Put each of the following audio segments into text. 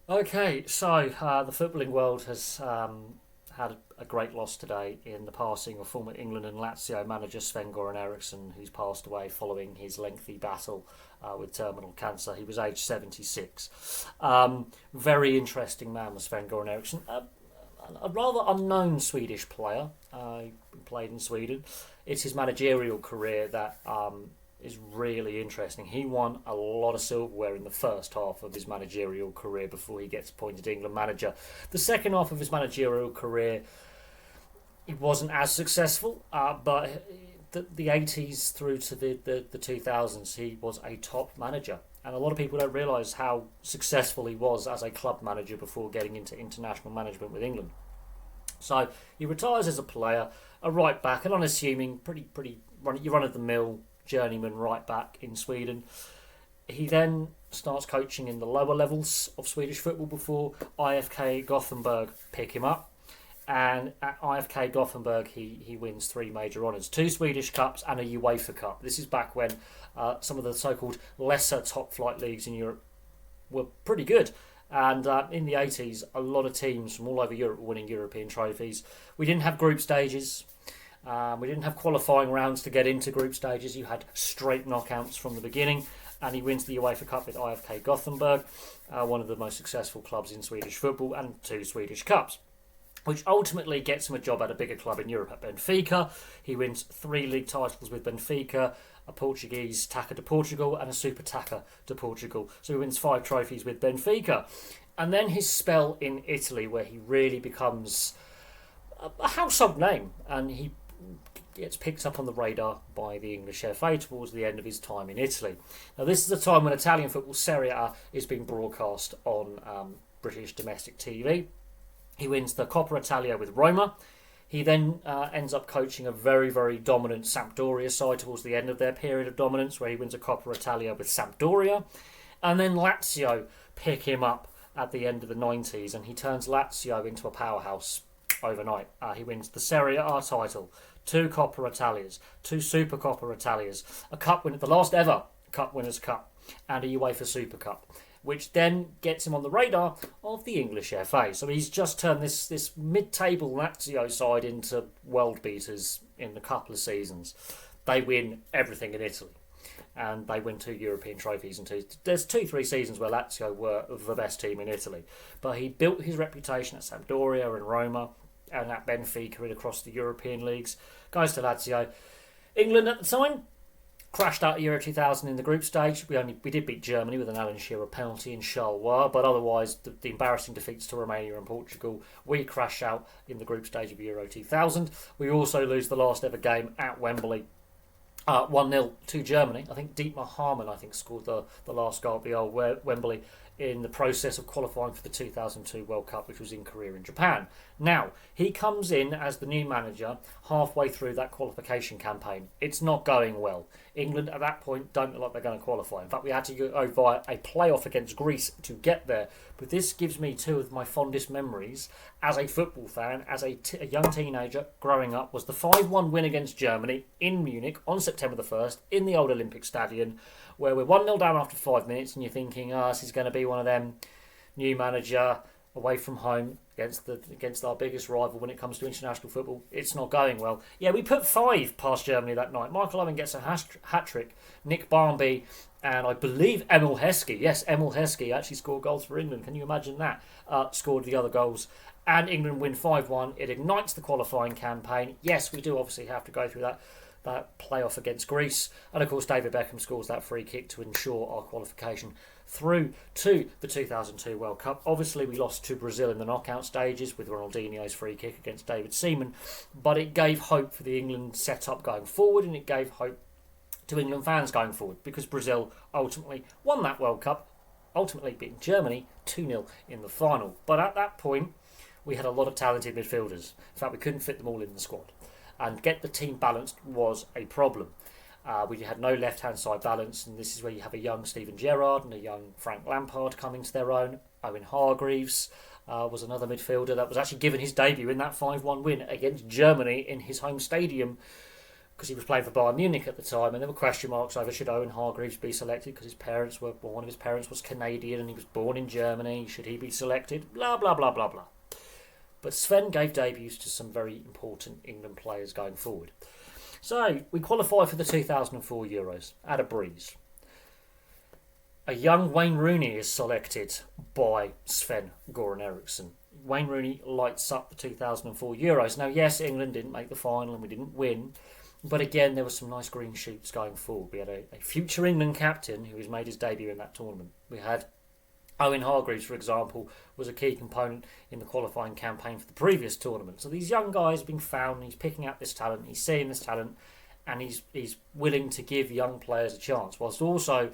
Okay, so the footballing world has had a great loss today in the passing of former England and Lazio manager Sven-Goran Eriksson, who's passed away following his lengthy battle with terminal cancer. He was aged 76. Very interesting man was Sven-Goran Eriksson. A rather unknown Swedish player. He played in Sweden. It's his managerial career that is really interesting. He won a lot of silverware in the first half of his managerial career before he gets appointed England manager. The second half of his managerial career, he wasn't as successful, but the 80s through to the 2000s, he was a top manager. And a lot of people don't realise how successful he was as a club manager before getting into international management with England. So he retires as a player, a right back, an unassuming, pretty run of the mill journeyman right back in Sweden. He then starts coaching in the lower levels of Swedish football before IFK Gothenburg pick him up. And at IFK Gothenburg, he wins three major honours: two Swedish Cups and a UEFA Cup. This is back when some of the so-called lesser top-flight leagues in Europe were pretty good. And in the 80s, a lot of teams from all over Europe were winning European trophies. We didn't have group stages. We didn't have qualifying rounds to get into group stages. You had straight knockouts from the beginning. And he wins the UEFA Cup with IFK Gothenburg, one of the most successful clubs in Swedish football, and two Swedish Cups, which ultimately gets him a job at a bigger club in Europe, at Benfica. He wins three league titles with Benfica, a Portuguese Taça de Portugal and a Super Taça de Portugal. So he wins five trophies with Benfica. And then his spell in Italy, where he really becomes a household name, and he gets picked up on the radar by the English FA towards the end of his time in Italy. Now, this is a time when Italian football Serie A is being broadcast on British domestic TV. He wins the Coppa Italia with Roma. He then ends up coaching a very, very dominant Sampdoria side towards the end of their period of dominance, where he wins a Coppa Italia with Sampdoria. And then Lazio pick him up at the end of the 90s, and he turns Lazio into a powerhouse overnight. He wins the Serie A title, two Coppa Italias, two Super Coppa Italias, a cup win, the last ever Cup Winners' Cup, and a UEFA Super Cup, which then gets him on the radar of the English FA. So he's just turned this mid-table Lazio side into world beaters in a couple of seasons. They win everything in Italy, and they win two European trophies. And there's 2-3 seasons where Lazio were the best team in Italy. But he built his reputation at Sampdoria and Roma, and at Benfica and across the European leagues. Goes to Lazio. England at the time crashed out of Euro 2000 in the group stage. We did beat Germany with an Alan Shearer penalty in Charleroi, but otherwise the embarrassing defeats to Romania and Portugal. We crash out in the group stage of Euro 2000. We also lose the last ever game at Wembley, 1-0 to Germany. I think Dietmar Hamann scored the last goal at the old Wembley in the process of qualifying for the 2002 World Cup, which was in Korea and Japan. Now, he comes in as the new manager halfway through that qualification campaign. It's not going well. England at that point don't look like they're going to qualify. In fact, we had to go via a playoff against Greece to get there. But this gives me two of my fondest memories as a football fan, as a young teenager growing up, was the 5-1 win against Germany in Munich on September the 1st in the old Olympic Stadium, where we're 1-0 down after 5 minutes, and you're thinking, this is going to be one of them, new manager, away from home, against our biggest rival when it comes to international football. It's not going well. Yeah, we put 5 past Germany that night. Michael Owen gets a hat-trick. Nick Barmby and I believe Emil Heskey. Yes, Emil Heskey actually scored goals for England. Can you imagine that? Scored the other goals. And England win 5-1. It ignites the qualifying campaign. Yes, we do obviously have to go through that playoff against Greece. And of course, David Beckham scores that free kick to ensure our qualification through to the 2002 World Cup. Obviously, we lost to Brazil in the knockout stages with Ronaldinho's free kick against David Seaman. But it gave hope for the England setup going forward, and it gave hope to England fans going forward, because Brazil ultimately won that World Cup, ultimately beating Germany 2-0 in the final. But at that point, we had a lot of talented midfielders. In fact, we couldn't fit them all in the squad. And get the team balanced was a problem. We had no left-hand side balance, and this is where you have a young Steven Gerrard and a young Frank Lampard coming to their own. Owen Hargreaves was another midfielder that was actually given his debut in that 5-1 win against Germany in his home stadium, because he was playing for Bayern Munich at the time, and there were question marks over should Owen Hargreaves be selected because one of his parents was Canadian and he was born in Germany. Should he be selected? Blah blah blah blah blah. But Sven gave debuts to some very important England players going forward. So we qualify for the 2004 Euros at a breeze. A young Wayne Rooney is selected by Sven-Goran Eriksson. Wayne Rooney lights up the 2004 Euros. Now, yes, England didn't make the final and we didn't win. But again, there were some nice green shoots going forward. We had a future England captain who has made his debut in that tournament. We had Owen Hargreaves, for example, was a key component in the qualifying campaign for the previous tournament. So these young guys have been found, he's picking out this talent, he's seeing this talent, and he's willing to give young players a chance. Whilst also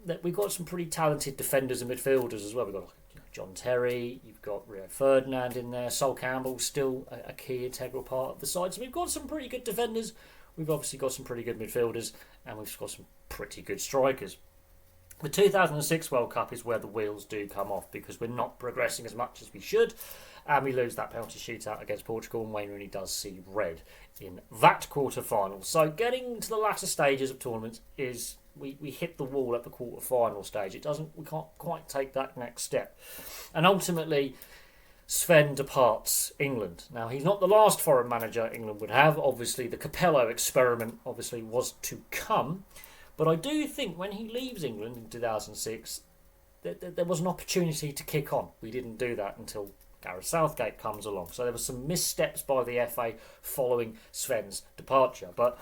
that we've got some pretty talented defenders and midfielders as well. We've got John Terry, you've got Rio Ferdinand in there, Sol Campbell still a key integral part of the side. So we've got some pretty good defenders, we've obviously got some pretty good midfielders, and we've got some pretty good strikers. The 2006 World Cup is where the wheels do come off because we're not progressing as much as we should, and we lose that penalty shootout against Portugal, and Wayne Rooney does see red in that quarter-final. So getting to the latter stages of tournaments is we hit the wall at the quarter-final stage. We can't quite take that next step. And ultimately, Sven departs England. Now, he's not the last foreign manager England would have. Obviously, the Capello experiment was to come. But I do think when he leaves England in 2006, there was an opportunity to kick on. We didn't do that until Gareth Southgate comes along. So there were some missteps by the FA following Sven's departure. But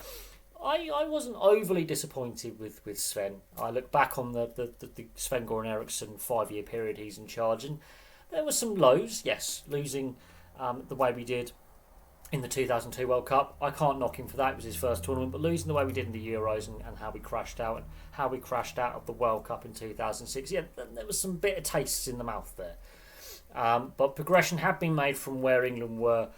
I wasn't overly disappointed with Sven. I look back on the Sven-Goran Eriksson 5-year period he's in charge, and there were some lows. Yes, losing the way we did in the 2002 World Cup. I can't knock him for that. It was his first tournament. But losing the way we did in the Euros and how we crashed out, and how we crashed out of the World Cup in 2006, yeah, there was some bitter tastes in the mouth there. But progression had been made from where England were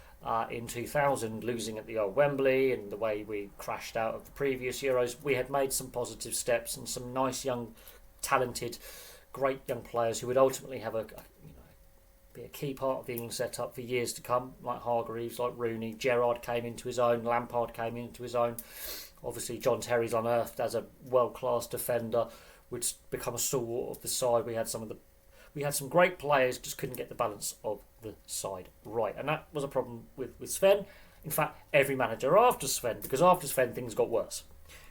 in 2000, losing at the old Wembley, and the way we crashed out of the previous Euros. We had made some positive steps and some nice young, talented, great young players who would ultimately have be a key part of the England setup for years to come, like Hargreaves, like Rooney. Gerrard came into his own, Lampard came into his own. Obviously, John Terry's unearthed as a world-class defender, would become a stalwart of the side. We had some great players, just couldn't get the balance of the side right. And that was a problem with Sven. In fact, every manager after Sven, because after Sven things got worse.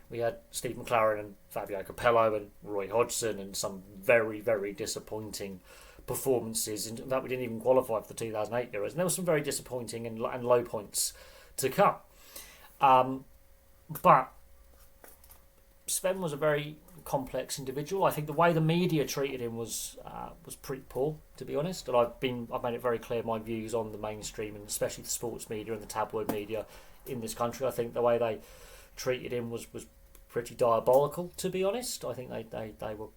We had Steve McLaren and Fabio Capello and Roy Hodgson and some very, very disappointing performances. In fact, we didn't even qualify for the 2008 Euros. And there were some very disappointing and low points to come. But Sven was a very complex individual. I think the way the media treated him was pretty poor, to be honest. And I've made it very clear my views on the mainstream and especially the sports media and the tabloid media in this country. I think the way they treated him was pretty diabolical, to be honest. I think they were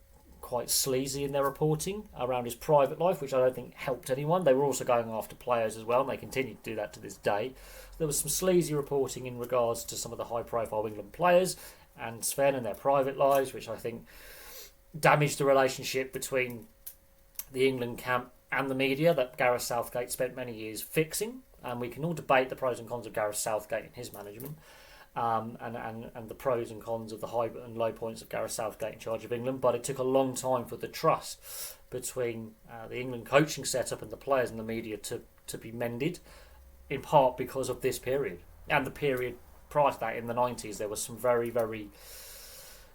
quite sleazy in their reporting around his private life, which I don't think helped anyone. They were also going after players as well, and they continue to do that to this day. There was some sleazy reporting in regards to some of the high-profile England players and Sven and their private lives, which I think damaged the relationship between the England camp and the media that Gareth Southgate spent many years fixing. And we can all debate the pros and cons of Gareth Southgate and his management, and the pros and cons of the high and low points of Gareth Southgate in charge of England. But it took a long time for the trust between the England coaching setup and the players and the media to be mended, in part because of this period. And the period prior to that, in the 90s, there was some very, very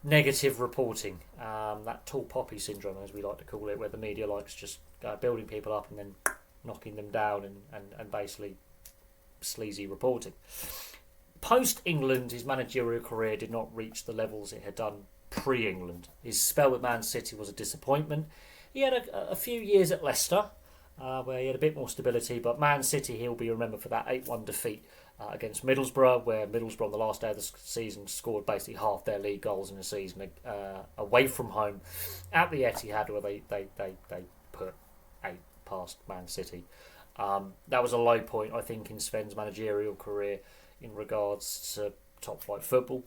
negative reporting. That tall poppy syndrome, as we like to call it, where the media likes just building people up and then knocking them down, and basically sleazy reporting. Post-England, his managerial career did not reach the levels it had done pre-England. His spell with Man City was a disappointment. He had a few years at Leicester, where he had a bit more stability, but Man City, he'll be remembered for that 8-1 defeat against Middlesbrough, where Middlesbrough on the last day of the season scored basically half their league goals in a season away from home at the Etihad, where they put 8 past Man City. That was a low point, I think, in Sven's managerial career in regards to top-flight football.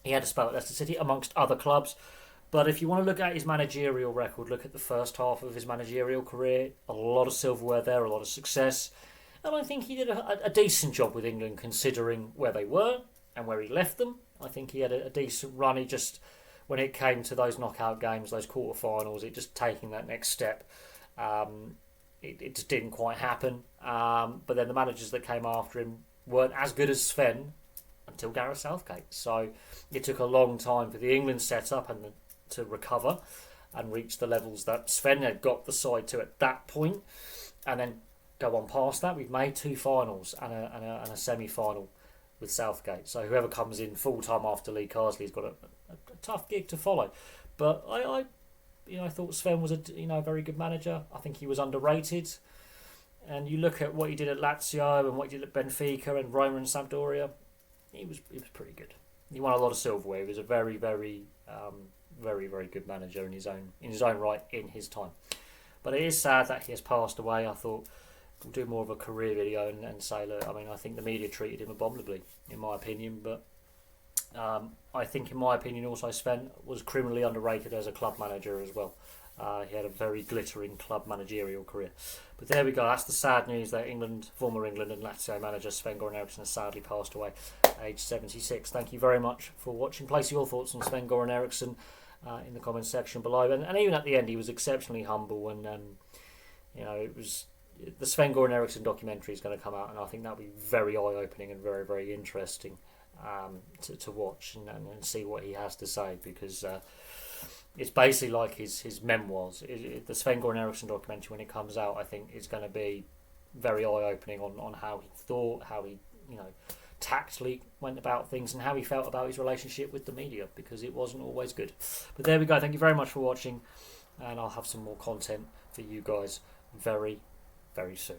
He had a spell at Leicester City amongst other clubs, but if you want to look at his managerial record, look at the first half of his managerial career. A lot of silverware there, a lot of success, and I think he did a decent job with England considering where they were and where he left them. I think he had a decent run. He just, when it came to those knockout games, those quarterfinals, it just taking that next step, it just didn't quite happen. But then the managers that came after him weren't as good as Sven until Gareth Southgate. So it took a long time for the England setup and to recover and reach the levels that Sven had got the side to at that point, and then go on past that. We've made 2 finals and a semi-final with Southgate. So whoever comes in full time after Lee Carsley's got a tough gig to follow. But I thought Sven was a very good manager. I think he was underrated. And you look at what he did at Lazio and what he did at Benfica and Roma and Sampdoria, he was pretty good. He won a lot of silverware. He was a very, very, very, very good manager in his own right in his time. But it is sad that he has passed away. I thought we'll do more of a career video and say, look, I think the media treated him abominably, in my opinion. But I think, in my opinion, also Sven was criminally underrated as a club manager as well. He had a very glittering club managerial career. But there we go. That's the sad news that former England and Lazio manager Sven-Goran Eriksson has sadly passed away, aged 76. Thank you very much for watching. Place your thoughts on Sven-Goran Eriksson in the comments section below. And even at the end, he was exceptionally humble. And it was the Sven-Goran Eriksson documentary is going to come out, and I think that'll be very eye-opening and very, very interesting to watch and see what he has to say, because it's basically like his memoirs. The Sven-Goran Eriksson documentary, when it comes out, I think is going to be very eye-opening on how he thought, how he tactfully went about things, and how he felt about his relationship with the media, because it wasn't always good. But there we go. Thank you very much for watching, and I'll have some more content for you guys very, very soon.